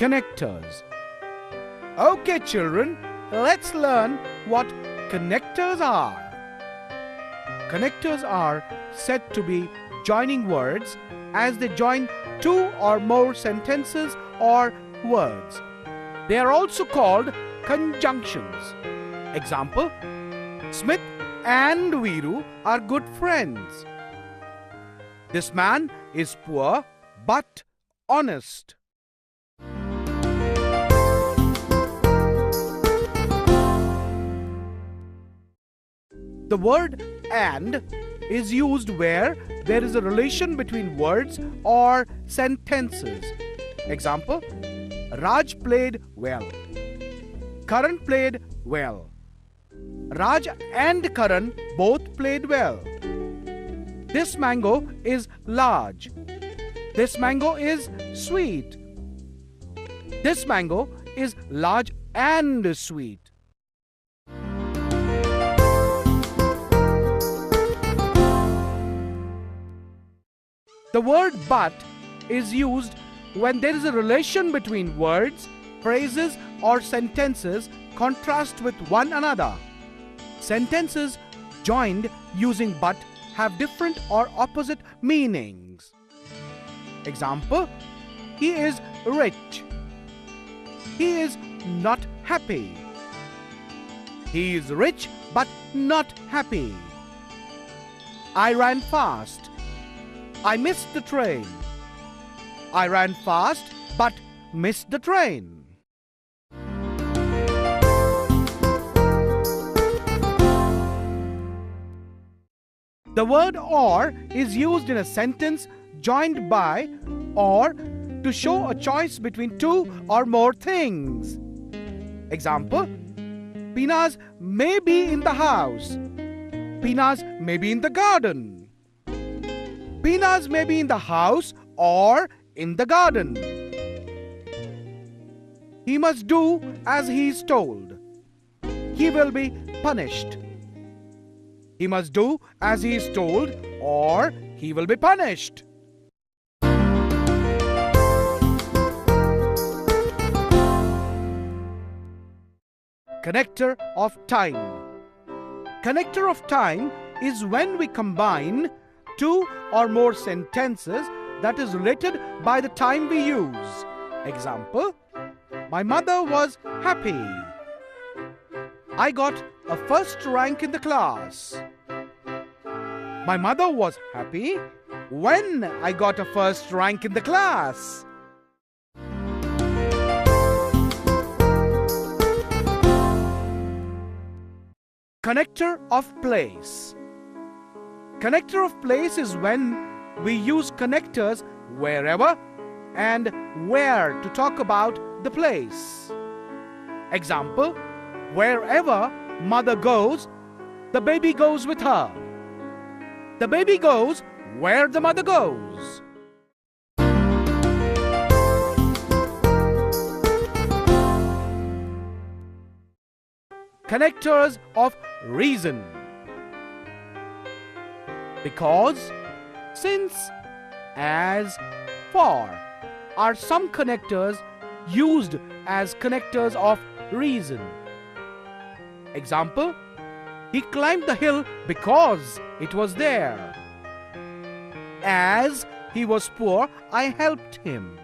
Connectors. Okay, children, let's learn what connectors are. Connectors are said to be joining words as they join two or more sentences or words. They are also called conjunctions. Example: Smith and Veeru are good friends. This man is poor but honest. The word "and" is used where there is a relation between words or sentences. Example: Raj played well. Karan played well. Raj and Karan both played well. This mango is large. This mango is sweet. This mango is large and sweet. The word "but" is used when there is a relation between words, phrases, or sentences contrast with one another. Sentences joined using "but" have different or opposite meanings. Example: He is rich. He is not happy. He is rich but not happy. I ran fast. I missed the train. I ran fast but missed the train. The word "or" is used in a sentence joined by or to show a choice between two or more things. Example: Peanuts may be in the house. Peanuts may be in the garden. Peanuts may be in the house or in the garden. He must do as he is told. He will be punished. He must do as he is told or he will be punished. Connector of time. Connector of time is when we combine two or more sentences that is related by the time we use. Example: My mother was happy. I got a first rank in the class. My mother was happy when I got a first rank in the class. Connector of place. Connector of place is when we use connectors wherever and where to talk about the place. Example: Wherever mother goes, the baby goes with her. The baby goes where the mother goes. Connectors of reason. Because, since, as, for are some connectors used as connectors of reason. Example: He climbed the hill because it was there. As he was poor, I helped him.